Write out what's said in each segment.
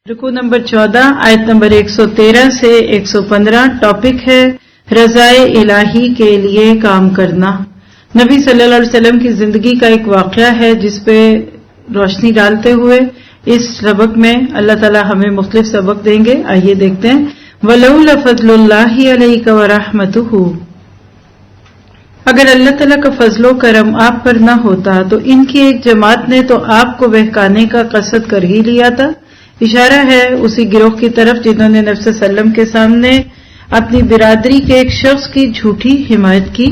رکوع نمبر 14 آیت نمبر 113 سے 115 ٹاپک ہے رضائے الہی کے لیے کام کرنا۔ نبی صلی اللہ علیہ وسلم کی زندگی کا ایک واقعہ ہے جس پہ روشنی ڈالتے ہوئے اس سبق میں اللہ تعالی ہمیں مختلف سبق دیں گے۔ آئیے دیکھتے ہیں۔ وَلَوْلَا فَضْلُ اللَّهِ عَلَيْكَ وَرَحْمَتُهُ، اگر اللہ تعالیٰ کا فضل و کرم آپ پر نہ ہوتا تو ان کی ایک جماعت نے تو آپ کو بہکانے کا قصد کر ہی لیا تھا۔ اشارہ ہے اسی گروہ کی طرف جنہوں نے نبی صلی اللہ علیہ وسلم کے سامنے اپنی برادری کے ایک شخص کی جھوٹی حمایت کی،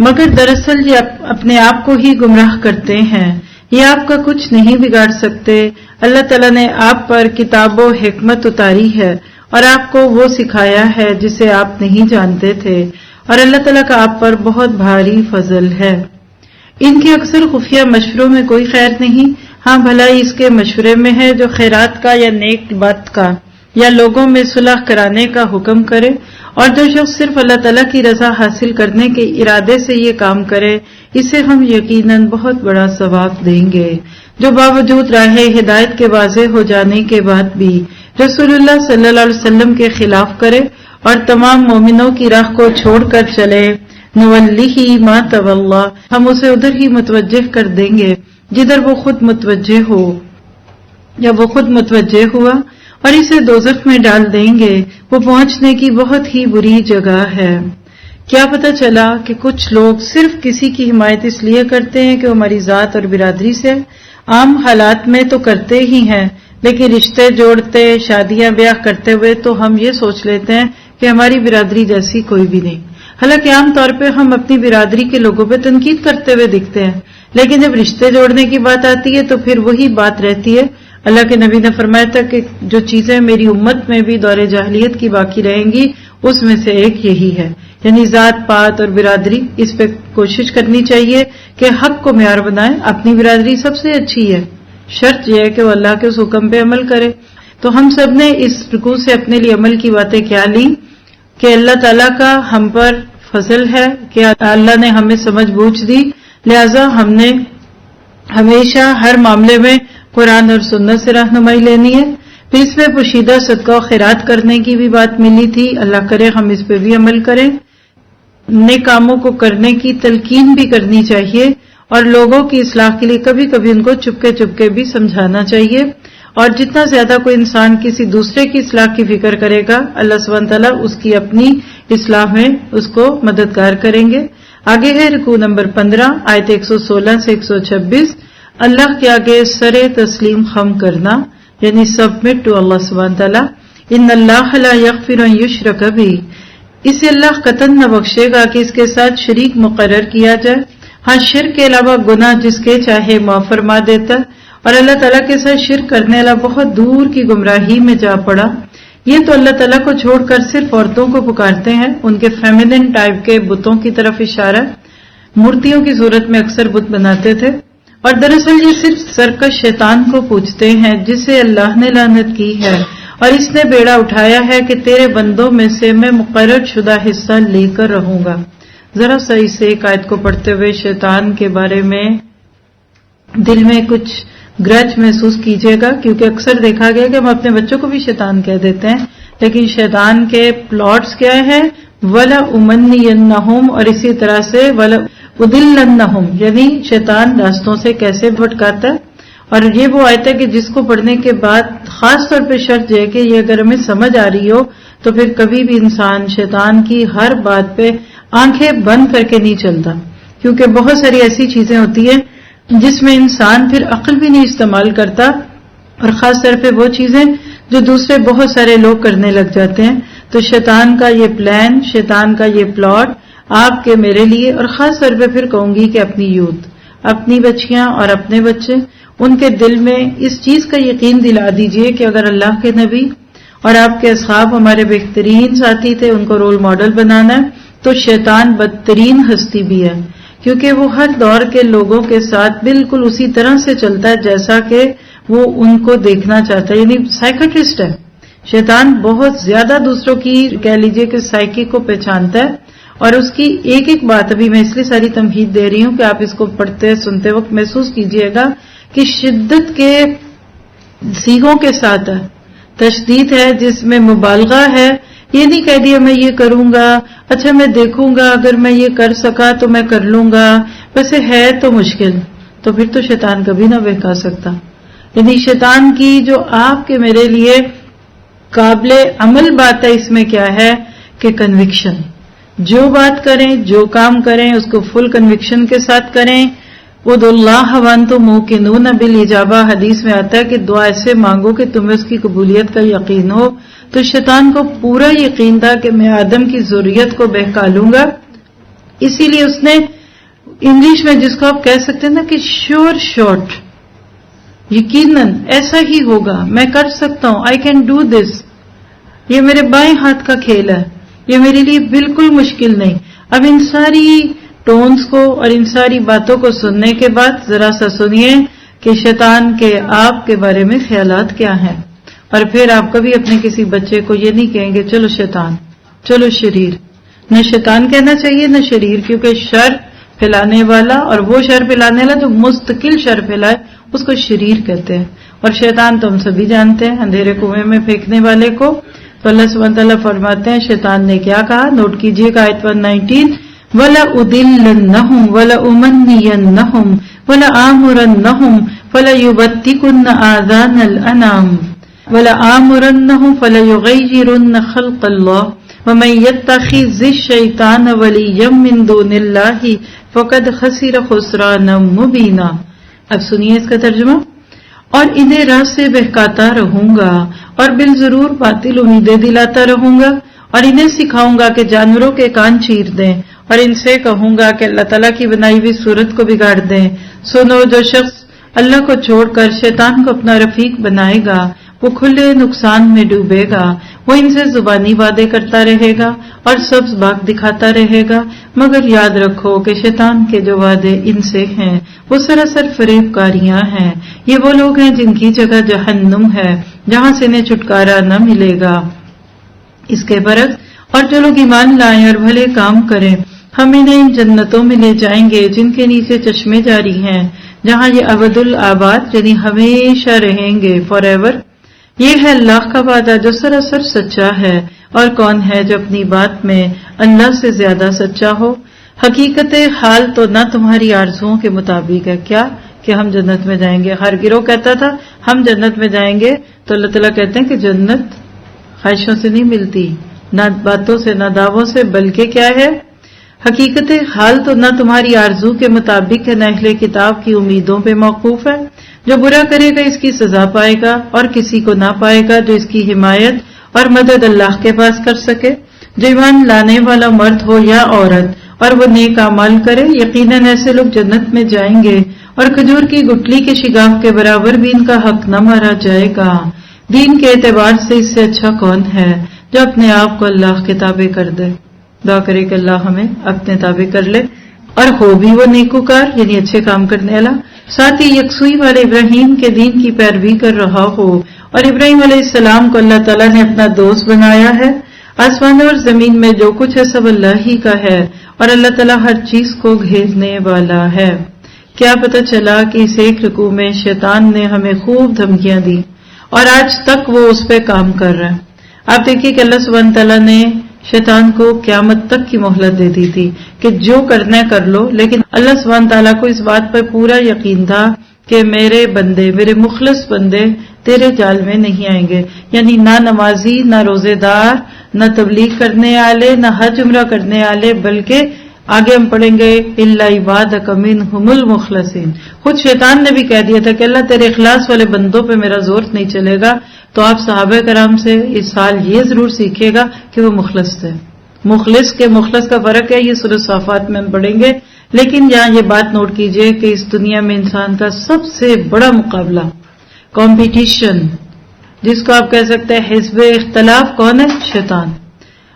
مگر دراصل یہ اپنے آپ کو ہی گمراہ کرتے ہیں۔ یہ آپ کا کچھ نہیں بگاڑ سکتے۔ اللہ تعالیٰ نے آپ پر کتاب و حکمت اتاری ہے اور آپ کو وہ سکھایا ہے جسے آپ نہیں جانتے تھے، اور اللہ تعالیٰ کا آپ پر بہت بھاری فضل ہے۔ ان کے اکثر خفیہ مشوروں میں کوئی خیر نہیں، ہاں بھلائی اس کے مشورے میں ہے جو خیرات کا یا نیک بات کا یا لوگوں میں صلح کرانے کا حکم کرے، اور جو شخص صرف اللہ تعالیٰ کی رضا حاصل کرنے کے ارادے سے یہ کام کرے اسے ہم یقیناً بہت بڑا ثواب دیں گے۔ جو باوجود راہ ہدایت کے واضح ہو جانے کے بعد بھی رسول اللہ صلی اللہ علیہ وسلم کے خلاف کرے اور تمام مومنوں کی راہ کو چھوڑ کر چلے، نولیہ ما تولی، ہم اسے ادھر ہی متوجہ کر دیں گے جدھر وہ خود متوجہ ہو یا وہ خود متوجہ ہوا، اور اسے دوزخ میں ڈال دیں گے، وہ پہنچنے کی بہت ہی بری جگہ ہے۔ کیا پتہ چلا کہ کچھ لوگ صرف کسی کی حمایت اس لیے کرتے ہیں کہ وہ ہماری ذات اور برادری سے، عام حالات میں تو کرتے ہی ہیں، لیکن رشتے جوڑتے شادیاں بیاہ کرتے ہوئے تو ہم یہ سوچ لیتے ہیں کہ ہماری برادری جیسی کوئی بھی نہیں، حالانکہ عام طور پہ ہم اپنی برادری کے لوگوں پہ تنقید کرتے ہوئے دکھتے ہیں، لیکن جب رشتے جوڑنے کی بات آتی ہے تو پھر وہی بات رہتی ہے۔ اللہ کے نبی نے فرمایا تھا کہ جو چیزیں میری امت میں بھی دور جاہلیت کی باقی رہیں گی اس میں سے ایک یہی ہے، یعنی ذات پات اور برادری۔ اس پہ کوشش کرنی چاہیے کہ حق کو معیار بنائیں، اپنی برادری سب سے اچھی ہے، شرط یہ ہے کہ وہ اللہ کے اس حکم پہ عمل کرے۔ تو ہم سب نے اس رکوع سے اپنے لیے عمل کی باتیں کیا لی کہ اللہ تعالیٰ کا ہم پر فضل ہے کہ اللہ نے ہمیں سمجھ بوجھ دی، لہذا ہم نے ہمیشہ ہر معاملے میں قرآن اور سنت سے رہنمائی لینی ہے۔ پھر اس میں پوشیدہ صدقہ و خیرات کرنے کی بھی بات ملی تھی، اللہ کرے ہم اس پہ بھی عمل کریں۔ نیک کاموں کو کرنے کی تلقین بھی کرنی چاہیے، اور لوگوں کی اصلاح کے لیے کبھی کبھی ان کو چپکے بھی سمجھانا چاہیے، اور جتنا زیادہ کوئی انسان کسی دوسرے کی اصلاح کی فکر کرے گا اللہ سبحانہ تعالیٰ اس کی اپنی اصلاح میں اس کو مددگار کریں گے۔ آگے ہے رکوع نمبر 15 آیت 116 سے 126، اللہ کے آگے سر تسلیم خم کرنا، یعنی سبمٹ ٹو اللہ سبحانہ تعالیٰ۔ ان اللہ لا یغفر ان یشرک بہ، اسے اللہ قطعاً نہ بخشے گا کہ اس کے ساتھ شریک مقرر کیا جائے۔ ہاں شرک کے علاوہ گناہ جس کے چاہے معاف فرما دیتا، اور اللہ تعالیٰ کے ساتھ شرک کرنے والا بہت دور کی گمراہی میں جا پڑا۔ یہ تو اللہ تعالیٰ کو چھوڑ کر صرف عورتوں کو پکارتے ہیں، ان کے فیمینن ٹائپ کے بتوں کی طرف اشارہ، مورتیوں کی صورت میں اکثر بت بناتے تھے، اور دراصل یہ صرف سرکش شیطان کو پوجتے ہیں جسے اللہ نے لعنت کی ہے، اور اس نے بیڑا اٹھایا ہے کہ تیرے بندوں میں سے میں مقرر شدہ حصہ لے کر رہوں گا۔ ذرا سا اس ایک آیت کو پڑھتے ہوئے شیطان کے بارے میں دل میں کچھ گرج محسوس کیجیے گا، کیونکہ اکثر دیکھا گیا کہ ہم اپنے بچوں کو بھی شیطان کہہ دیتے ہیں، لیکن شیطان کے پلاٹس کیا ہے؟ وَلَا أُمَنِّيَنَّهُمْ، اور اسی طرح سے وَلَا أُضِلَّنَّهُمْ، یعنی شیطان راستوں سے کیسے بھٹکاتا ہے۔ اور یہ وہ آیت ہے کہ جس کو پڑھنے کے بعد خاص طور پہ شرط یہ ہے کہ یہ اگر ہمیں سمجھ آ رہی ہو تو پھر کبھی بھی انسان شیطان کی ہر بات پہ آنکھیں بند کر کے نہیں چلتا، کیونکہ بہت ساری ایسی چیزیں ہوتی ہیں جس میں انسان پھر عقل بھی نہیں استعمال کرتا، اور خاص طور پہ وہ چیزیں جو دوسرے بہت سارے لوگ کرنے لگ جاتے ہیں۔ تو شیطان کا یہ پلان، شیطان کا یہ پلاٹ آپ کے میرے لیے، اور خاص طور پہ پھر کہوں گی کہ اپنی یوتھ، اپنی بچیاں اور اپنے بچے، ان کے دل میں اس چیز کا یقین دلا دیجئے کہ اگر اللہ کے نبی اور آپ کے اصحاب ہمارے بہترین ساتھی تھے، ان کو رول ماڈل بنانا ہے، تو شیطان بدترین ہستی بھی ہے، کیونکہ وہ ہر دور کے لوگوں کے ساتھ بالکل اسی طرح سے چلتا ہے جیسا کہ وہ ان کو دیکھنا چاہتا ہے، یعنی سائیکٹرسٹ ہے شیطان، بہت زیادہ دوسروں کی کہہ لیجئے کہ سائیکی کو پہچانتا ہے، اور اس کی ایک ایک بات، ابھی میں اس لیے ساری تمہید دے رہی ہوں کہ آپ اس کو پڑھتے سنتے وقت محسوس کیجئے گا کہ شدت کے سیغوں کے ساتھ ہے، تشدید ہے جس میں مبالغہ ہے. یہ نہیں کہہ دیا میں یہ کروں گا، اچھا میں دیکھوں گا، اگر میں یہ کر سکا تو میں کر لوں گا، ویسے ہے تو مشکل. تو پھر تو شیطان کبھی نہ بہکا سکتا. یعنی شیطان کی جو آپ کے میرے لیے قابل عمل بات ہے اس میں کیا ہے کہ کنوکشن. جو بات کریں، جو کام کریں اس کو فل کنوکشن کے ساتھ کریں. ادعوا اللہ وانتم موقنون بالاجابہ، حدیث میں آتا ہے کہ دعا ایسے مانگو کہ تمہیں اس کی قبولیت کا یقین ہو. تو شیطان کو پورا یقین تھا کہ میں آدم کی ذریت کو بہکا لوں گا، اسی لیے اس نے انگلش میں جس کو آپ کہہ سکتے ہیں نا کہ شیور شاٹ، یقیناً ایسا ہی ہوگا، میں کر سکتا ہوں، آئی کین ڈو دس، یہ میرے بائیں ہاتھ کا کھیل ہے، یہ میرے لیے بالکل مشکل نہیں. اب ان ساری ٹونز کو اور ان ساری باتوں کو سننے کے بعد ذرا سا سنیے کہ شیطان کے آپ کے بارے میں خیالات کیا ہیں. اور پھر آپ کبھی اپنے کسی بچے کو یہ نہیں کہیں گے چلو شیطان، چلو شریر. نہ شیطان کہنا چاہیے نہ شریر، کیونکہ شر پھیلانے والا اور وہ شر پھیلانے والا جو مستقل شر پھیلائے اس کو شریر کہتے ہیں. اور شیطان تو ہم سبھی جانتے ہیں، اندھیرے کنویں میں پھینکنے والے کو. تو اللہ سبحانہ تعالیٰ فرماتے ہیں شیطان نے کیا کہا، نوٹ کیجئے گا آیت 119، وَلَأُضِلَّنَّهُمْ وَلَأُمَنِّيَنَّهُمْ وَلَآمُرَنَّهُمْ فَلَيُبَتِّكُنَّ آذَانَ الْأَنَامِ وَلَآمُرَنَّهُمْ فَلَيُغَيِّرُنَّ خَلْقَ اللَّهِ وَمَن يَتَّخِذِ الشَّيْطَانَ وَلِيًّا مِّن دُونِ اللَّهِ فَقَدْ خَسِرَ خُسْرَانًا مُّبِينًا. اب سنیے اس کا ترجمہ. اور انہیں راہ سے بہکاتا رہوں گا اور بالضرور باطل امیدیں دلاتا رہوں گا، اور انہیں سکھاؤں گا کہ جانوروں کے کان چیر دیں، اور ان سے کہوں گا کہ اللہ تعالیٰ کی بنائی ہوئی صورت کو بگاڑ دیں. سنو، جو شخص اللہ کو چھوڑ کر شیطان کو اپنا رفیق بنائے گا وہ کھلے نقصان میں ڈوبے گا. وہ ان سے زبانی وعدے کرتا رہے گا اور سبز باغ دکھاتا رہے گا، مگر یاد رکھو کہ شیطان کے جو وعدے ان سے ہیں وہ سراسر فریب کاریاں ہیں. یہ وہ لوگ ہیں جن کی جگہ جہنم ہے، جہاں سے انہیں چھٹکارا نہ ملے گا. اس کے برعکس اور جو لوگ ایمان لائیں اور بھلے کام کریں، ہم انہیں ان جنتوں میں لے جائیں گے جن کے نیچے چشمے جاری ہیں، جہاں یہ ابد الآباد یعنی ہمیشہ رہیں گے، فار ایور. یہ ہے اللہ کا وعدہ جو سراسر سچا ہے. اور کون ہے جو اپنی بات میں اللہ سے زیادہ سچا ہو؟ حقیقت حال تو نہ تمہاری آرزوؤں کے مطابق ہے. کیا کہ ہم جنت میں جائیں گے. ہر گروہ کہتا تھا ہم جنت میں جائیں گے، تو اللہ تعالیٰ کہتے ہیں کہ جنت خواہشوں سے نہیں ملتی، نہ باتوں سے نہ دعووں سے، بلکہ کیا ہے، حقیقت حال تو نہ تمہاری آرزو کے مطابق ہے، نہ اہل کتاب کی امیدوں پہ موقوف ہے. جو برا کرے گا اس کی سزا پائے گا، اور کسی کو نہ پائے گا جو اس کی حمایت اور مدد اللہ کے پاس کر سکے. جو ایمان لانے والا مرد ہو یا عورت اور وہ نیک اعمال کرے، یقیناً ایسے لوگ جنت میں جائیں گے، اور کھجور کی گٹلی کے شگاف کے برابر بھی ان کا حق نہ مارا جائے گا. دین کے اعتبار سے اس سے اچھا کون ہے جو اپنے آپ کو اللہ کے تابع کر دے. دعا کرے کہ اللہ ہمیں اپنے تابع کر لے اور ہو بھی وہ نیکوکار یعنی اچھے کام کرنے والا، ساتھ ہی یکسوئی والے ابراہیم کے دین کی پیروی کر رہا ہو. اور ابراہیم علیہ السلام کو اللہ تعالیٰ نے اپنا دوست بنایا ہے. آسمان اور زمین میں جو کچھ ہے سب اللہ ہی کا ہے، اور اللہ تعالیٰ ہر چیز کو گھیرنے والا ہے. کیا پتہ چلا کہ اس ایک رکوع میں شیطان نے ہمیں خوب دھمکیاں دی اور آج تک وہ اس پہ کام کر رہا ہے. آپ دیکھیے کہ اللہ سبحانہ تعالیٰ نے شیطان کو قیامت تک کی مہلت دے دی تھی کہ جو کرنا ہے کر لو، لیکن اللہ سبحانہ تعالیٰ کو اس بات پر پورا یقین تھا کہ میرے بندے، میرے مخلص بندے تیرے جال میں نہیں آئیں گے. یعنی نہ نمازی، نہ روزے دار، نہ تبلیغ کرنے والے، نہ حج عمرہ کرنے والے، بلکہ آگے ہم پڑھیں گے الا عبادک منہم المخلصین. خود شیطان نے بھی کہہ دیا تھا کہ اللہ تیرے اخلاص والے بندوں پہ میرا زور نہیں چلے گا. تو آپ صحابہ کرام سے اس سال یہ ضرور سیکھے گا کہ وہ مخلص تھے. مخلص کے مخلص کا فرق ہے، یہ سورہ صافات میں ہم پڑھیں گے. لیکن یہاں یہ بات نوٹ کیجئے کہ اس دنیا میں انسان کا سب سے بڑا مقابلہ، کمپٹیشن، جس کو آپ کہہ سکتے ہیں حزب اختلاف، کون ہے؟ شیطان.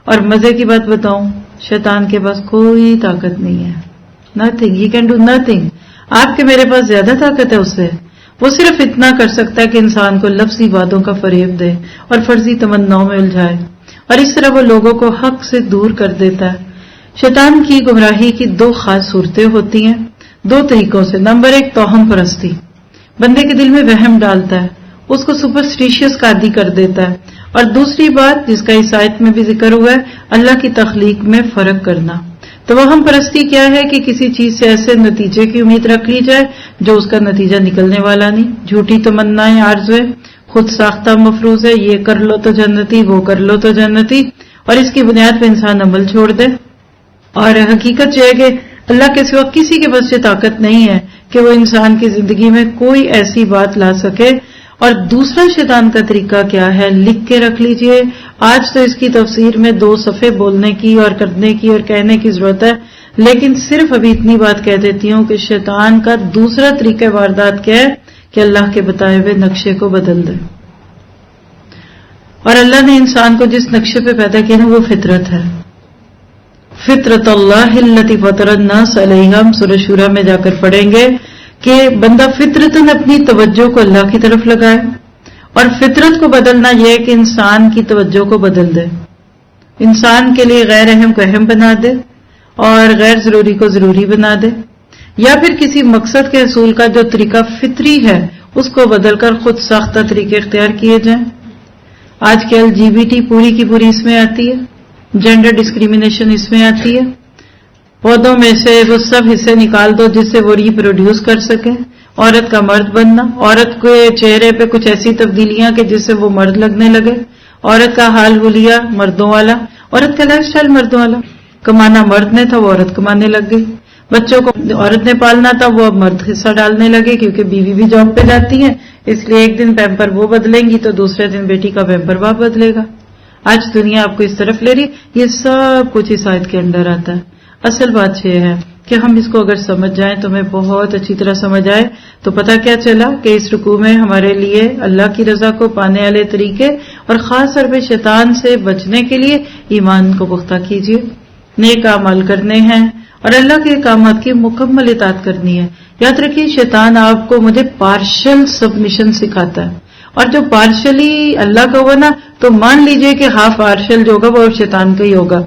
اور مزے کی بات بتاؤں، شیطان کے پاس کوئی طاقت نہیں ہے. Nothing, he can do nothing. آپ کے میرے پاس زیادہ طاقت ہے اس سے. وہ صرف اتنا کر سکتا ہے کہ انسان کو لفظی وعدوں کا فریب دے اور فرضی تمناؤں میں الجھائے، اور اس طرح وہ لوگوں کو حق سے دور کر دیتا ہے. شیطان کی گمراہی کی دو خاص صورتیں ہوتی ہیں، دو طریقوں سے. نمبر ایک، توہم پرستی. بندے کے دل میں وہم ڈالتا ہے اس کو سپرسٹیشیس کا عادی کر دیتا ہے. اور دوسری بات جس کا اس آیت میں بھی ذکر ہوا ہے، اللہ کی تخلیق میں فرق کرنا. توہم پرستی کیا ہے کہ کسی چیز سے ایسے نتیجے کی امید رکھ لی جائے جو اس کا نتیجہ نکلنے والا نہیں. جھوٹی تمنائیں، آرزویں، خود ساختہ مفروض ہے، یہ کر لو تو جنتی، وہ کر لو تو جنتی، اور اس کی بنیاد پہ انسان عمل چھوڑ دے. اور حقیقت یہ ہے کہ اللہ کے سوا کسی کے پاس یہ طاقت نہیں ہے کہ وہ انسان کی زندگی میں کوئی ایسی بات لا سکے. اور دوسرا شیطان کا طریقہ کیا ہے، لکھ کے رکھ لیجئے. آج تو اس کی تفسیر میں 2 صفحے بولنے کی اور کرنے کی اور کہنے کی ضرورت ہے، لیکن صرف ابھی اتنی بات کہہ دیتی ہوں کہ شیطان کا دوسرا طریقہ واردات کیا ہے کہ اللہ کے بتائے ہوئے نقشے کو بدل دے. اور اللہ نے انسان کو جس نقشے پہ پیدا کیا نا وہ فطرت ہے. فطرت اللہ التی فطر الناس علیہا، ہم سورہ شورى میں جا کر پڑھیں گے کہ بندہ فطرتاً اپنی توجہ کو اللہ کی طرف لگائے. اور فطرت کو بدلنا یہ ہے کہ انسان کی توجہ کو بدل دے، انسان کے لیے غیر اہم کو اہم بنا دے اور غیر ضروری کو ضروری بنا دے، یا پھر کسی مقصد کے حصول کا جو طریقہ فطری ہے اس کو بدل کر خود ساختہ طریقے اختیار کیے جائیں. آج کے LGBT پوری کی پوری اس میں آتی ہے، جینڈر ڈسکریمنیشن اس میں آتی ہے. پودوں میں سے وہ سب حصے نکال دو جس سے وہ ریپروڈیوس کر سکے. عورت کا مرد بننا، عورت کے چہرے پہ کچھ ایسی تبدیلیاں کہ جس سے وہ مرد لگنے لگے. عورت کا حال حلیہ مردوں والا، عورت کا لائف سٹائل مردوں والا. کمانا مرد نے تھا، وہ عورت کمانے لگ گئی. بچوں کو عورت نے پالنا تھا، وہ اب مرد حصہ ڈالنے لگے کیونکہ بیوی بھی جاب پہ جاتی ہے، اس لیے ایک دن پیمپر وہ بدلیں گی تو دوسرے دن بیٹی کا پیمپر باپ بدلے گا. آج دنیا آپ کو اس طرف لے رہی. یہ سب کچھ اس آیت کے اندر آتا ہے. اصل بات یہ ہے کہ ہم اس کو اگر سمجھ جائیں تو ہمیں بہت اچھی طرح سمجھ آئے تو پتہ کیا چلا کہ اس رکوع میں ہمارے لیے اللہ کی رضا کو پانے والے طریقے اور خاص طور پہ شیطان سے بچنے کے لیے ایمان کو پختہ کیجیے، نیک اعمال کرنے ہیں اور اللہ کے احکامات کی مکمل اطاعت کرنی ہے. یاد رکھیے شیطان آپ کو مجھے پارشل سبمیشن سکھاتا ہے، اور جو پارشلی اللہ کا ہوگا نا تو مان لیجئے کہ ہاف پارشل جو ہوگا وہ شیطان کا ہی ہوگا.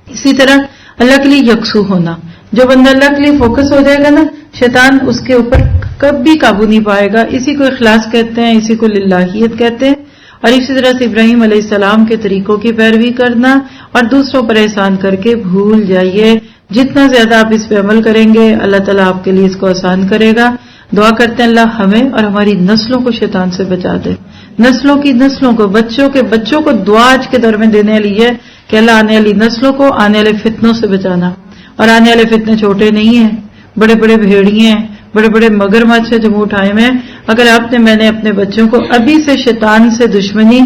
اسی طرح اللہ کے لیے یکسو ہونا، جو بندہ اللہ کے لیے فوکس ہو جائے گا نا شیطان اس کے اوپر کبھی قابو نہیں پائے گا. اسی کو اخلاص کہتے ہیں، اسی کو للہیت کہتے ہیں. اور اسی طرح سے ابراہیم علیہ السلام کے طریقوں کی پیروی کرنا اور دوسروں پر احسان کر کے بھول جائیے. جتنا زیادہ آپ اس پہ عمل کریں گے اللہ تعالیٰ آپ کے لیے اس کو آسان کرے گا. دعا کرتے ہیں اللہ ہمیں اور ہماری نسلوں کو شیطان سے بچا دے، نسلوں کی نسلوں کو، بچوں کے بچوں کو. دعا آج کے دور میں دینے والی ہے کہ اللہ آنے والی نسلوں کو آنے والے فتنوں سے بچانا. اور آنے والے فتنے چھوٹے نہیں ہیں، بڑے بڑے بھیڑیے ہیں، بڑے بڑے مگرمچھ ہیں جو منہ اٹھائے ہوئے ہیں. اگر میں نے اپنے بچوں کو ابھی سے شیطان سے دشمنی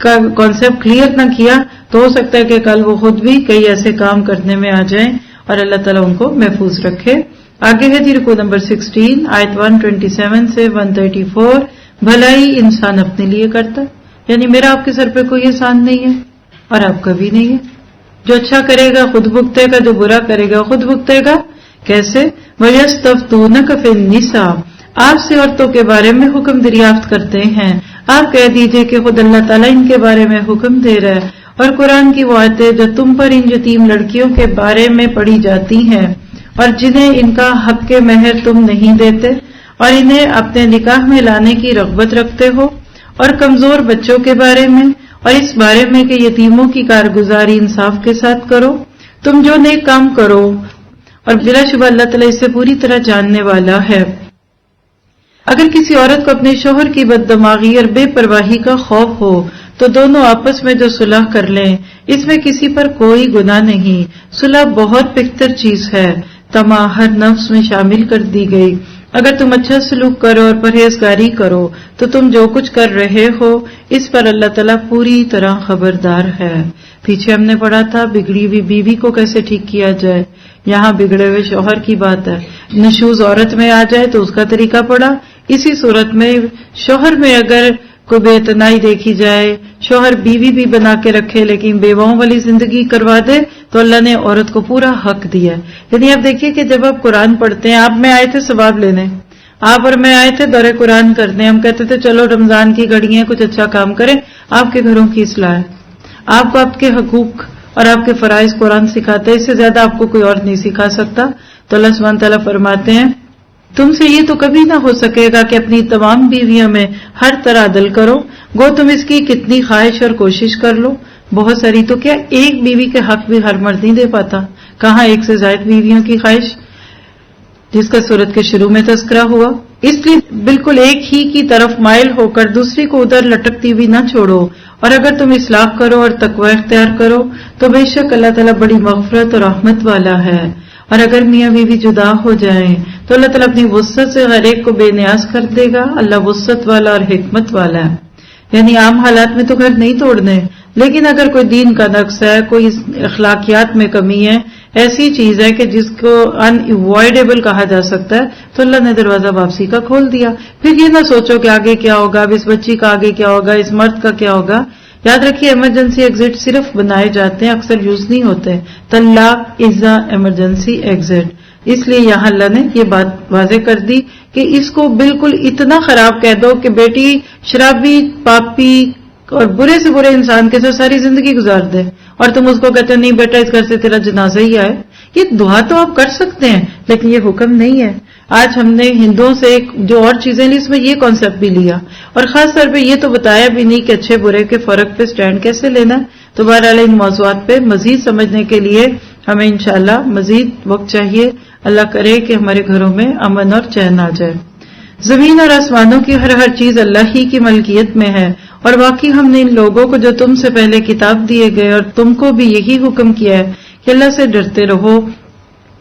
کا کانسیپٹ کلیئر نہ کیا تو ہو سکتا ہے کہ کل وہ خود بھی کئی ایسے کام کرنے میں آ جائیں اور اللہ تعالیٰ ان کو محفوظ رکھے. آگے ہے جی رکوع نمبر 16 آیت 127 سے 134. بھلائی انسان اپنے لیے کرتا، یعنی میرا آپ کے سر پہ کوئی احسان نہیں ہے اور آپ کا بھی نہیں ہے. جو اچھا کرے گا خود بھگتے گا، جو برا کرے گا خود بھگتے گا. کیسے؟ وَيَسْتَفْتُونَكَ فِي النِّسَاءِ، آپ سے عورتوں کے بارے میں حکم دریافت کرتے ہیں. آپ کہہ دیجئے کہ خود اللہ تعالیٰ ان کے بارے میں حکم دے رہا ہے. اور قرآن کی وہ آیتیں جو تم پر ان یتیم لڑکیوں کے بارے میں پڑھی جاتی ہیں اور جنہیں ان کا حق کے مہر تم نہیں دیتے اور انہیں اپنے نکاح میں لانے کی رغبت رکھتے ہو، اور کمزور بچوں کے بارے میں اور اس بارے میں کہ یتیموں کی کارگزاری انصاف کے ساتھ کرو. تم جو نیک کام کرو، اور بلا شبہ اللہ تعالیٰ اس سے پوری طرح جاننے والا ہے. اگر کسی عورت کو اپنے شوہر کی بد دماغی اور بے پرواہی کا خوف ہو تو دونوں آپس میں جو صلح کر لیں، اس میں کسی پر کوئی گناہ نہیں. صلح بہت بہتر چیز ہے، طمع ہر نفس میں شامل کر دی گئی. اگر تم اچھا سلوک کرو اور پرہیزگاری کرو تو تم جو کچھ کر رہے ہو اس پر اللہ تعالیٰ پوری طرح خبردار ہے. پیچھے ہم نے پڑھا تھا بگڑی ہوئی بیوی کو کیسے ٹھیک کیا جائے، یہاں بگڑے ہوئے شوہر کی بات ہے. نشوز عورت میں آ جائے تو اس کا طریقہ پڑھا. اسی صورت میں شوہر میں اگر کوئی بے اتنائی دیکھی جائے، شوہر بیوی بھی بنا کے رکھے لیکن بیواؤں والی زندگی کروا دے تو اللہ نے عورت کو پورا حق دیا. یعنی آپ دیکھیے کہ جب آپ قرآن پڑھتے ہیں، آپ میں آئے تھے ثواب لینے، آپ اور میں آئے تھے دور قرآن کرنے. ہم کہتے تھے چلو رمضان کی گھڑی ہیں کچھ اچھا کام کریں. آپ کے گھروں کی اصلاح ہے، آپ کو آپ کے حقوق اور آپ کے فرائض قرآن سکھاتے ہیں، اس سے زیادہ آپ کو کوئی اور نہیں سکھا سکتا. تو اللہ سبحانہ تعالیٰ فرماتے ہیں تم سے یہ تو کبھی نہ ہو سکے گا کہ اپنی تمام بیویوں میں ہر طرح عدل کرو، گو تم اس کی کتنی خواہش اور کوشش کر لو، بہت ساری تو کیا ایک بیوی کے حق بھی ہر مرد نہیں دے پاتا، کہاں ایک سے زائد بیویوں کی خواہش، جس کا سورت کے شروع میں تذکرہ ہوا۔ اس لیے بالکل ایک ہی کی طرف مائل ہو کر دوسری کو ادھر لٹکتی ہوئی نہ چھوڑو، اور اگر تم اصلاح کرو اور تقوی اختیار کرو تو بے شک اللہ تعالیٰ بڑی مغفرت اور رحمت والا ہے۔ اور اگر میاں بیوی جدا ہو جائیں تو اللہ تعالیٰ اپنی وسعت سے ہر ایک کو بے نیاز کر دے گا، اللہ وسعت والا اور حکمت والا ہے۔ یعنی عام حالات میں تو گھر نہیں توڑنے، لیکن اگر کوئی دین کا نقص ہے، کوئی اخلاقیات میں کمی ہے، ایسی چیز ہے کہ جس کو ان ایوائڈیبل کہا جا سکتا ہے، تو اللہ نے دروازہ واپسی کا کھول دیا۔ پھر یہ نہ سوچو کہ آگے کیا ہوگا، اب اس بچی کا آگے کیا ہوگا، اس مرد کا کیا ہوگا۔ یاد رکھیے ایمرجنسی ایگزٹ صرف بنائے جاتے ہیں، اکثر یوز نہیں ہوتے۔ طلاق از اے ایمرجنسی ایگزٹ، اس لیے یہاں اللہ نے یہ بات واضح کر دی کہ اس کو بالکل اتنا خراب کہہ دو کہ بیٹی شرابی، پاپی اور برے سے برے انسان کے ساتھ ساری زندگی گزار دے، اور تم اس کو کہتے نہیں بیٹا اس گھر سے تیرا جنازہ ہی آئے۔ یہ دعا تو آپ کر سکتے ہیں لیکن یہ حکم نہیں ہے۔ آج ہم نے ہندوؤں سے جو اور چیزیں لی اس میں یہ کانسیپٹ بھی لیا، اور خاص طور پہ یہ تو بتایا بھی نہیں کہ اچھے برے کے فرق پہ سٹینڈ کیسے لینا ہے۔ تو بہرحال ان موضوعات پہ مزید سمجھنے کے لیے ہمیں انشاءاللہ مزید وقت چاہیے۔ اللہ کرے کہ ہمارے گھروں میں امن اور چین آ جائے۔ زمین اور آسمانوں کی ہر چیز اللہ ہی کی ملکیت میں ہے، اور باقی ہم نے ان لوگوں کو جو تم سے پہلے کتاب دیے گئے اور تم کو بھی یہی حکم کیا ہے کہ اللہ سے ڈرتے رہو،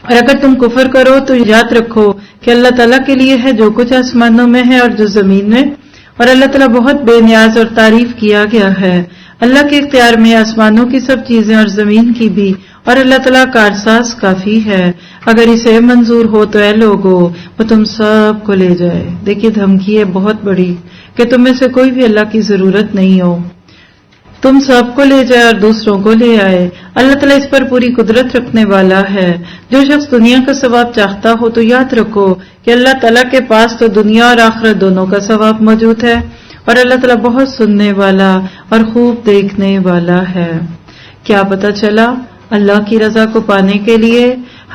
اور اگر تم کفر کرو تو یاد رکھو کہ اللہ تعالیٰ کے لیے ہے جو کچھ آسمانوں میں ہے اور جو زمین میں، اور اللہ تعالیٰ بہت بے نیاز اور تعریف کیا گیا ہے۔ اللہ کے اختیار میں آسمانوں کی سب چیزیں اور زمین کی بھی، اور اللہ تعالیٰ کارساز کافی ہے۔ اگر اسے منظور ہو تو اے لوگو وہ تم سب کو لے جائے۔ دیکھیے دھمکی ہے بہت بڑی کہ تم میں سے کوئی بھی اللہ کی ضرورت نہیں ہو، تم سب کو لے جائے اور دوسروں کو لے آئے۔ اللہ تعالیٰ اس پر پوری قدرت رکھنے والا ہے۔ جو شخص دنیا کا ثواب چاہتا ہو تو یاد رکھو کہ اللہ تعالیٰ کے پاس تو دنیا اور آخرت دونوں کا ثواب موجود ہے، اور اللہ تعالیٰ بہت سننے والا اور خوب دیکھنے والا ہے۔ کیا پتہ چلا؟ اللہ کی رضا کو پانے کے لیے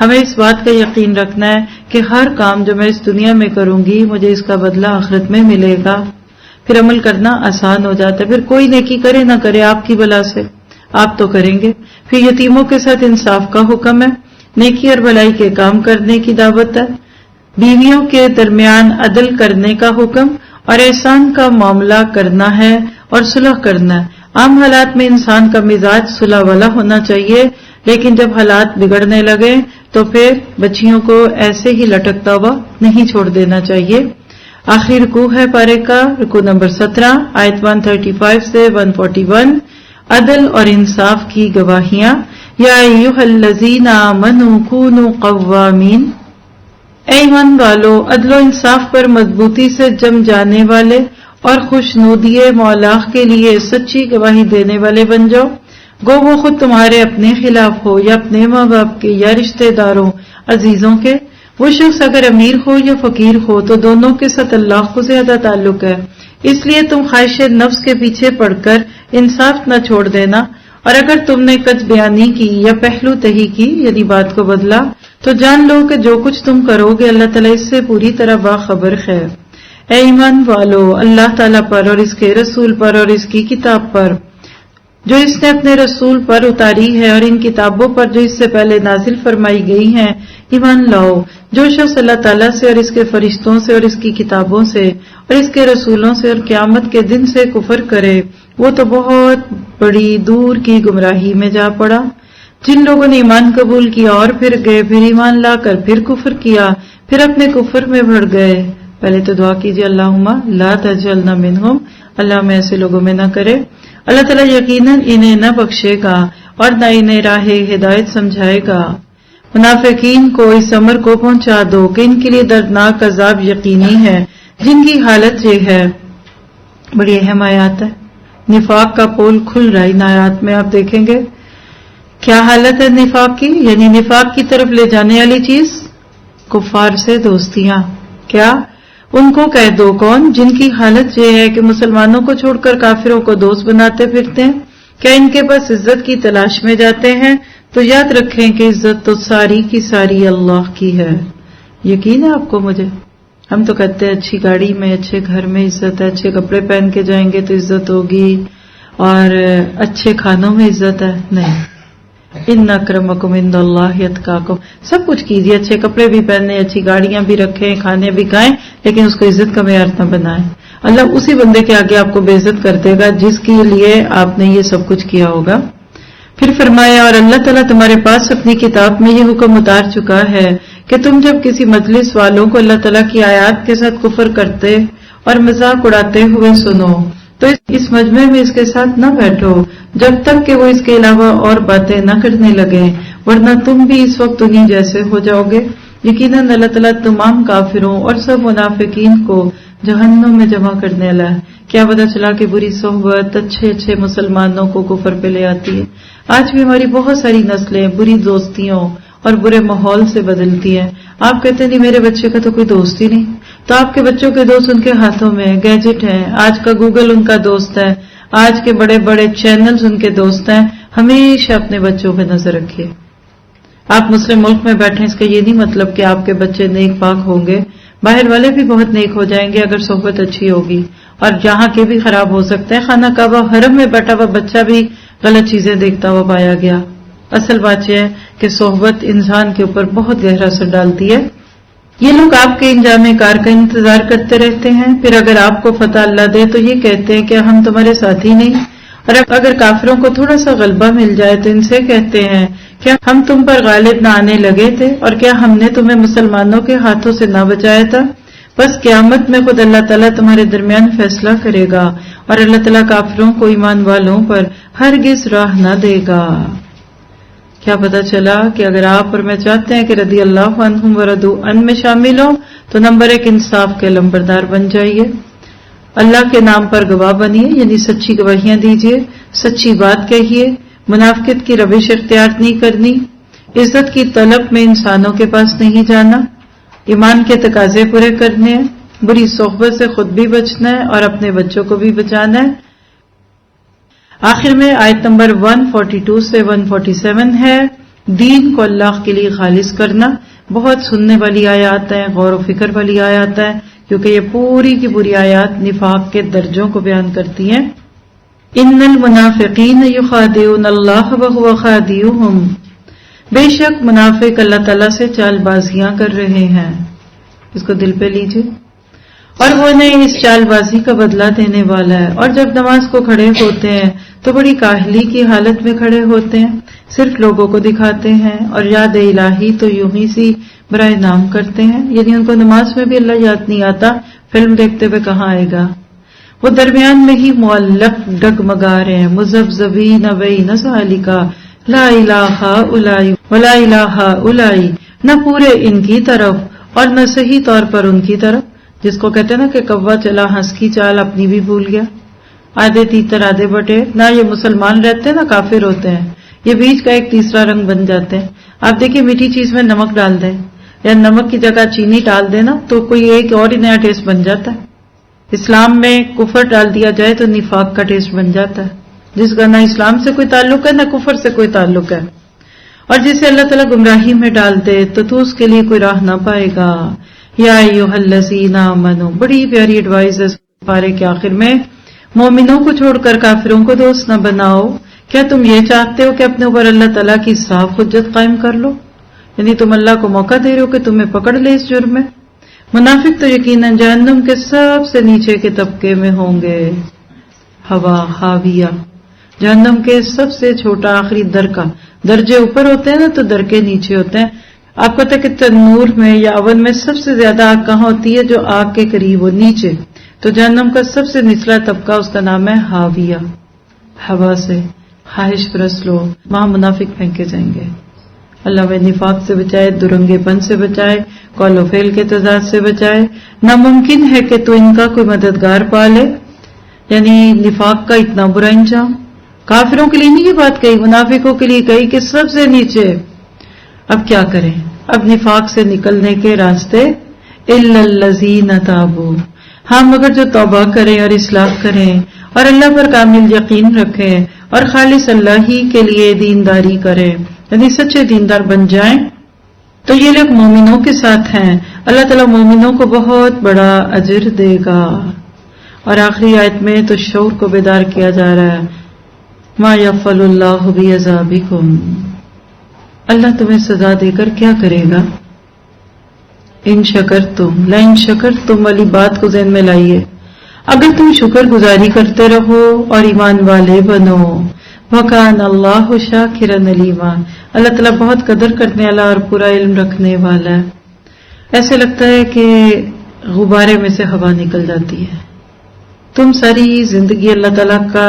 ہمیں اس بات کا یقین رکھنا ہے کہ ہر کام جو میں اس دنیا میں کروں گی مجھے اس کا بدلہ آخرت میں ملے گا۔ پھر عمل کرنا آسان ہو جاتا ہے۔ پھر کوئی نیکی کرے نہ کرے آپ کی بلا سے، آپ تو کریں گے۔ پھر یتیموں کے ساتھ انصاف کا حکم ہے، نیکی اور بھلائی کے کام کرنے کی دعوت ہے، بیویوں کے درمیان عدل کرنے کا حکم اور احسان کا معاملہ کرنا ہے اور صلح کرنا ہے۔ عام حالات میں انسان کا مزاج صلح والا ہونا چاہیے، لیکن جب حالات بگڑنے لگے تو پھر بچیوں کو ایسے ہی لٹکتا ہوا نہیں چھوڑ دینا چاہیے۔ آخری رکوع ہے پارے کا، رکوع نمبر 17 آیت 135 سے 141۔ عدل اور انصاف کی گواہیاں۔ یا ایھا الذین آمنوا کونوا قوامین، اے ایمان والو عدل و انصاف پر مضبوطی سے جم جانے والے اور خوشنودی مولاخ کے لیے سچی گواہی دینے والے بن جاؤ، گو وہ خود تمہارے اپنے خلاف ہو یا اپنے ماں باپ کے یا رشتہ داروں عزیزوں کے۔ وہ شخص اگر امیر ہو یا فقیر ہو تو دونوں کے ساتھ اللہ کو زیادہ تعلق ہے، اس لیے تم خواہش نفس کے پیچھے پڑ کر انصاف نہ چھوڑ دینا، اور اگر تم نے کچھ بیانی کی یا پہلو تہی کی یعنی بات کو بدلا تو جان لو کہ جو کچھ تم کرو گے اللہ تعالیٰ اس سے پوری طرح باخبر ہے۔ اے ایمان والو اللہ تعالیٰ پر اور اس کے رسول پر اور اس کی کتاب پر جو اس نے اپنے رسول پر اتاری ہے اور ان کتابوں پر جو اس سے پہلے نازل فرمائی گئی ہیں ایمان لاؤ۔ جو شخص اللہ تعالیٰ سے اور اس کے فرشتوں سے اور اس کی کتابوں سے اور اس کے رسولوں سے اور قیامت کے دن سے کفر کرے وہ تو بہت بڑی دور کی گمراہی میں جا پڑا۔ جن لوگوں نے ایمان قبول کیا اور پھر گئے، پھر ایمان لا کر پھر کفر کیا، پھر اپنے کفر میں بڑھ گئے، پہلے تو دعا کیجیے اللہم لا تجعلنا منہم، اللہ میں ایسے لوگوں میں نہ کرے۔ اللہ تعالیٰ یقیناً انہیں نہ بخشے گا اور نہ انہیں راہ ہدایت سمجھائے گا۔ منافقین کو اس امر کو پہنچا دو کہ ان کے لیے دردناک عذاب یقینی ہے، جن کی حالت یہ ہے۔ بڑی اہم آیات ہے، نفاق کا پول کھل رہا ہے ان آیات میں، آپ دیکھیں گے کیا حالت ہے نفاق کی، یعنی نفاق کی طرف لے جانے والی چیز کفار سے دوستیاں۔ کیا؟ ان کو کہہ دو کون؟ جن کی حالت یہ ہے کہ مسلمانوں کو چھوڑ کر کافروں کو دوست بناتے پھرتے ہیں۔ کیا ان کے پاس عزت کی تلاش میں جاتے ہیں؟ تو یاد رکھیں کہ عزت تو ساری کی ساری اللہ کی ہے۔ یقین ہے آپ کو؟ مجھے ہم تو کہتے ہیں اچھی گاڑی میں، اچھے گھر میں عزت ہے، اچھے کپڑے پہن کے جائیں گے تو عزت ہوگی، اور اچھے کھانوں میں عزت ہے. نہیں، ان اکرمکم عند اللہ اتقاکم. سب کچھ کیجیے، اچھے کپڑے بھی پہنے، اچھی گاڑیاں بھی رکھیں، کھانے بھی کھائیں، لیکن اس کو عزت کا معیار نہ بنائیں. اللہ اسی بندے کے آگے آپ کو بے عزت کر دے گا جس کے لیے آپ نے یہ سب کچھ کیا ہوگا. پھر فرمایا، اور اللہ تعالیٰ تمہارے پاس اپنی کتاب میں یہ حکم اتار چکا ہے کہ تم جب کسی مجلس والوں کو اللہ تعالیٰ کی آیات کے ساتھ کفر کرتے اور مذاق اڑاتے ہوئے سنو تو اس مجمع میں اس کے ساتھ نہ بیٹھو جب تک کہ وہ اس کے علاوہ اور باتیں نہ کرنے لگیں، ورنہ تم بھی اس وقت انہیں جیسے ہو جاؤ گے. یقیناً اللہ تعالیٰ تمام کافروں اور سب منافقین کو جہنم میں جمع کرنے والا ہے. کیا پتہ چلا کہ بری صحبت اچھے مسلمانوں کو کفر پہ لے آتی ہے. آج بھی ہماری بہت ساری نسلیں بری دوستیوں اور برے ماحول سے بدلتی ہیں. آپ کہتے ہیں نہیں میرے بچے کا تو کوئی دوست ہی نہیں، تو آپ کے بچوں کے دوست ان کے ہاتھوں میں گیجٹ ہیں. آج کا گوگل ان کا دوست ہے، آج کے بڑے بڑے چینلز ان کے دوست ہیں. ہمیشہ اپنے بچوں پہ نظر رکھیے. آپ مسلم ملک میں بیٹھیں اس کا یہ نہیں مطلب کہ آپ کے بچے نیک پاک ہوں گے. باہر والے بھی بہت نیک ہو جائیں گے اگر صحبت اچھی ہوگی، اور جہاں کے بھی خراب ہو سکتے ہیں. خانہ کعبہ حرم میں بیٹھا ہوا بچہ بھی غلط چیزیں دیکھتا ہوا پایا گیا. اصل بات یہ ہے کہ صحبت انسان کے اوپر بہت گہرا اثر ڈالتی ہے. یہ لوگ آپ کے انجام کار کا انتظار کرتے رہتے ہیں، پھر اگر آپ کو فتح اللہ دے تو یہ کہتے ہیں کہ ہم تمہارے ساتھی نہیں، اور اگر کافروں کو تھوڑا سا غلبہ مل جائے تو ان سے کہتے ہیں کیا ہم تم پر غالب نہ آنے لگے تھے، اور کیا ہم نے تمہیں مسلمانوں کے ہاتھوں سے نہ بچایا تھا. بس قیامت میں خود اللہ تعالیٰ تمہارے درمیان فیصلہ کرے گا، اور اللہ تعالیٰ کافروں کو ایمان والوں پر ہرگز راہ نہ دے گا. کیا پتہ چلا کہ اگر آپ اور میں چاہتے ہیں کہ رضی اللہ عنہم ورضوا عنہ میں شامل ہوں تو نمبر 1 انصاف کے لمبردار بن جائیے. اللہ کے نام پر گواہ بنیے، یعنی سچی گواہیاں دیجیے، سچی بات کہیے، منافقت کی روش اختیار نہیں کرنی، عزت کی طلب میں انسانوں کے پاس نہیں جانا، ایمان کے تقاضے پورے کرنے ہیں، بری صحبت سے خود بھی بچنا ہے اور اپنے بچوں کو بھی بچانا ہے. آخر میں آیت نمبر 142 سے 147 ہے دین کو اللہ کے لیے خالص کرنا. بہت سننے والی آیات ہیں، غور و فکر والی آیات ہیں، کیونکہ یہ پوری کی پوری آیات نفاق کے درجوں کو بیان کرتی ہیں. ان المنافقین یخادعون اللہ وہو خادعهم، بے شک منافق اللہ تعالیٰ سے چال بازیاں کر رہے ہیں. اس کو دل پہ لیجئے، اور وہ انہیں اس چال بازی کا بدلہ دینے والا ہے. اور جب نماز کو کھڑے ہوتے ہیں تو بڑی کاہلی کی حالت میں کھڑے ہوتے ہیں، صرف لوگوں کو دکھاتے ہیں، اور یاد الہی تو یوں ہی سی برائے نام کرتے ہیں، یعنی ان کو نماز میں بھی اللہ یاد نہیں آتا، فلم دیکھتے ہوئے کہاں آئے گا. وہ درمیان میں ہی معلق ڈگمگا رہے ہیں، مذبذبین بین ذالک لا الہ الائی ولا الہ الائی، نہ پورے ان کی طرف اور نہ صحیح طور پر ان کی طرف. جس کو کہتے ہیں نا کہ کوا چلا ہنس کی چال اپنی بھی بھول گیا، آدھے تیتر آدھے بٹے. نہ یہ مسلمان رہتے ہیں نہ کافر ہوتے ہیں، یہ بیچ کا ایک تیسرا رنگ بن جاتے ہیں. آپ دیکھیں میٹھی چیز میں نمک ڈال دیں یا نمک کی جگہ چینی ڈال دیں نا تو کوئی ایک اور ہی نیا ٹیسٹ بن جاتا ہے. اسلام میں کفر ڈال دیا جائے تو نفاق کا ٹیسٹ بن جاتا ہے، جس کا نہ اسلام سے کوئی تعلق ہے نہ کفر سے کوئی تعلق ہے. اور جسے اللہ تعالیٰ گمراہی میں ڈال دے تو اس کے لیے کوئی راہ نہ پائے گا. یا ایھا الذین آمنوا، بڑی پیاری ایڈوائز ہے پارے کے آخر میں، مومنوں کو چھوڑ کر کافروں کو دوست نہ بناؤ. کیا تم یہ چاہتے ہو کہ اپنے اوپر اللہ تعالیٰ کی صاف حجت قائم کر لو؟ یعنی تم اللہ کو موقع دے رہے ہو کہ تمہیں پکڑ لے اس جرم میں. منافق تو یقیناً جہنم کے سب سے نیچے کے طبقے میں ہوں گے. ہوا ہاویہ، جہنم کے سب سے چھوٹا آخری درجے اوپر ہوتے ہیں نا تو در کے نیچے ہوتے ہیں. آپ کو پتہ ہے کہ تنور میں یا اون میں سب سے زیادہ آگ کہاں ہوتی ہے؟ جو آگ کے قریب ہو، نیچے. تو جہنم کا سب سے نچلا طبقہ اس کا نام ہے ہاویہ. ہوا سے خواہش پرست لوگ، وہاں منافق پھینکے جائیں گے. اللہ میں نفاق سے بچائے، درنگے پن سے بچائے، قول و فعل کے تضاد سے بچائے. ناممکن ہے کہ تو ان کا کوئی مددگار پالے، یعنی نفاق کا اتنا برا انجام. کافروں کے لیے نہیں یہ بات کہی، منافقوں کے لیے کہی کہ سب سے نیچے. اب کیا کریں؟ اب نفاق سے نکلنے کے راستے الا الذین تابوا، ہاں مگر جو توبہ کریں اور اصلاح کریں اور اللہ پر کامل یقین رکھیں اور خالص اللہ ہی کے لیے دینداری کریں، یعنی سچے دیندار بن جائیں. تو یہ لوگ مومنوں کے ساتھ ہیں، اللہ تعالیٰ مومنوں کو بہت بڑا اجر دے گا۔ اور آخری آیت میں تو شعور کو بیدار کیا جا رہا ہے، ما یفعل اللہ بعذابکم، اللہ تمہیں سزا دے کر کیا کرے گا؟ ان شکرتم، لئن شکرتم والی بات کو ذہن میں لائیے، اگر تم شکر گزاری کرتے رہو اور ایمان والے بنو، وَكَانَ اللَّهُ شَاكِرًا عَلِيمًا، اللہ تعالیٰ بہت قدر کرنے والا اور پورا علم رکھنے والا ہے۔ ایسے لگتا ہے کہ غبارے میں سے ہوا نکل جاتی ہے، تم ساری زندگی اللہ تعالیٰ کا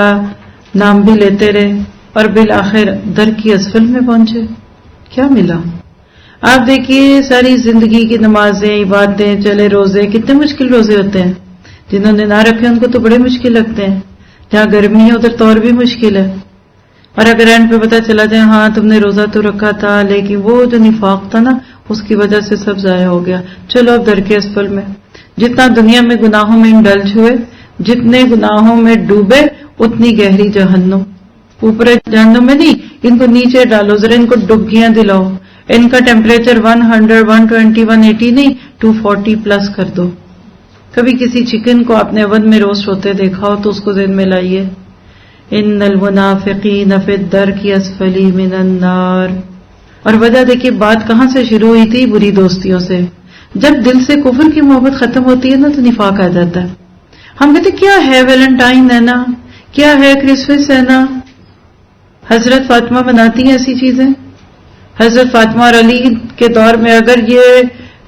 نام بھی لیتے رہے اور بالآخر در کی اسفل میں پہنچے، کیا ملا؟ آپ دیکھیے ساری زندگی کی نمازیں، عبادتیں، چلے روزے، کتنے مشکل روزے ہوتے ہیں، جنہوں نے نہ رکھے ان کو تو بڑے مشکل لگتے ہیں، جہاں گرمی ہے ادھر تو اور بھی مشکل ہے۔ اور اگر اینڈ پہ پتہ چلا جائے ہاں تم نے روزہ تو رکھا تھا لیکن وہ جو نفاق تھا نا اس کی وجہ سے سب ضائع ہو گیا، چلو اب در کے اسفل میں۔ جتنا دنیا میں گناہوں میں انڈلج ہوئے، جتنے گناہوں میں ڈوبے، اتنی گہری جہنم، اوپر جہنم میں نہیں، ان کو نیچے ڈالو، ذرا ان کو ڈبکیاں دلاؤ، ان کا ٹیمپریچر 100 120 180 نہیں 240 پلس کر دو۔ کبھی کسی چکن کو آپ نے اوون میں روسٹ ہوتے دیکھا ہو تو اس کو ذہن میں لائیے، ان المنافقین فی الدرک اسفل من النار۔ اور وجہ دیکھیے بات کہاں سے شروع ہوئی تھی؟ بری دوستیوں سے۔ جب دل سے کفر کی محبت ختم ہوتی ہے نا تو نفاق آ جاتا ہے۔ ہم کہتے کیا ہے ویلنٹائن ہے نا، کیا ہے کرسمس ہے نا، حضرت فاطمہ بناتی ہیں ایسی چیزیں۔ حضرت فاطمہ اور علی کے دور میں اگر یہ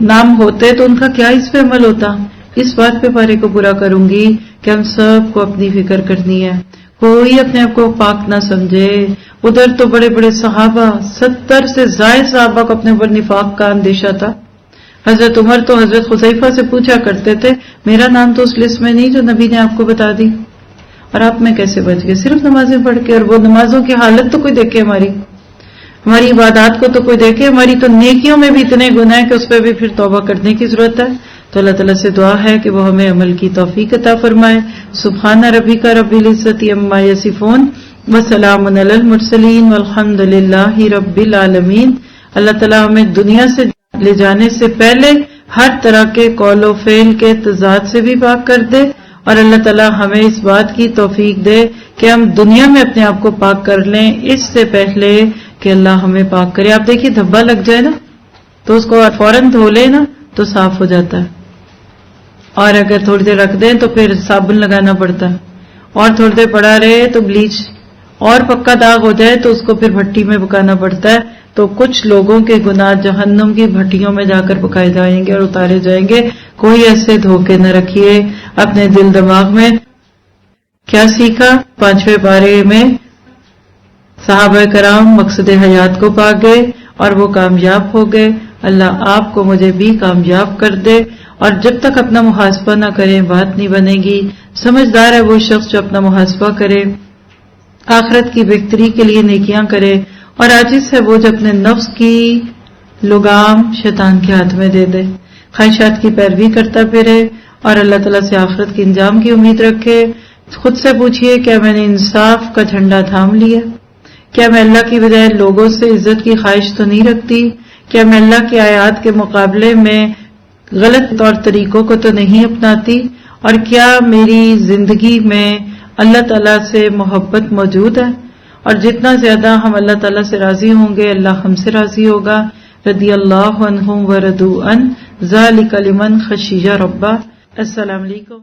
نام ہوتے تو ان کا کیا اس پہ عمل ہوتا؟ اس بات پہ پارے کو پورا کروں گی کہ ہم سب کو اپنی فکر کرنی ہے، کوئی اپنے آپ کو پاک نہ سمجھے۔ ادھر تو بڑے بڑے صحابہ، 70 سے زائد صحابہ کو اپنے اوپر نفاق کا اندیشہ تھا۔ حضرت عمر تو حضرت حذیفہ سے پوچھا کرتے تھے میرا نام تو اس لسٹ میں نہیں جو نبی نے آپ کو بتا دی، اور آپ میں کیسے بچ گئے؟ صرف نمازیں پڑھ کے، اور وہ نمازوں کی حالت تو کوئی دیکھے، ہماری عبادات کو تو کوئی دیکھے، ہماری تو نیکیوں میں بھی اتنے گناہ ہیں کہ اس پہ بھی پھر توبہ کرنے کی ضرورت ہے۔ تو اللہ تعالیٰ سے دعا ہے کہ وہ ہمیں عمل کی توفیق عطا فرمائے۔ سبحان ربک رب العزت عما یصفون وسلام علی المرسلین والحمد للہ رب العالمین۔ اللہ تعالیٰ ہمیں دنیا سے لے جانے سے پہلے ہر طرح کے قول و فعل کے تضاد سے بھی پاک کر دے، اور اللہ تعالیٰ ہمیں اس بات کی توفیق دے کہ ہم دنیا میں اپنے آپ کو پاک کر لیں اس سے پہلے کہ اللہ ہمیں پاک کرے۔ آپ دیکھیے دھبا لگ جائے نا تو اس کو فوراً دھو لے نا تو صاف ہو جاتا ہے، اور اگر تھوڑی دیر رکھ دیں تو پھر صابن لگانا پڑتا ہے، اور تھوڑی دیر پڑا رہے تو بلیچ، اور پکا داغ ہو جائے تو اس کو پھر بھٹی میں پکانا پڑتا ہے۔ تو کچھ لوگوں کے گناہ جہنم کی بھٹیوں میں جا کر پکائے جائیں گے اور اتارے جائیں گے۔ کوئی ایسے دھوکے نہ رکھیے اپنے دل دماغ میں۔ کیا سیکھا 5ویں پارے میں؟ صحابہ کرام مقصد حیات کو پا گئے اور وہ کامیاب ہو گئے۔ اللہ آپ کو مجھے بھی کامیاب کر دے، اور جب تک اپنا محاسبہ نہ کریں بات نہیں بنے گی۔ سمجھدار ہے وہ شخص جو اپنا محاسبہ کرے، آخرت کی بہتری کے لیے نیکیاں کرے، اور عاجز ہے وہ جو اپنے نفس کی لگام شیطان کے ہاتھ میں دے دے، خواہشات کی پیروی کرتا پھرے، اور اللہ تعالیٰ سے آخرت کے انجام کی امید رکھے۔ خود سے پوچھئے کیا میں نے انصاف کا جھنڈا تھام لیا؟ کیا میں اللہ کی بجائے لوگوں سے عزت کی خواہش تو نہیں رکھتی؟ کیا میں اللہ کی آیات کے مقابلے میں غلط طور طریقوں کو تو نہیں اپناتی؟ اور کیا میری زندگی میں اللہ تعالیٰ سے محبت موجود ہے؟ اور جتنا زیادہ ہم اللہ تعالیٰ سے راضی ہوں گے اللہ ہم سے راضی ہوگا۔ رضی اللہ عنہم ورضوا عنہ ذالک لمن خشی ربہ۔ السلام علیکم۔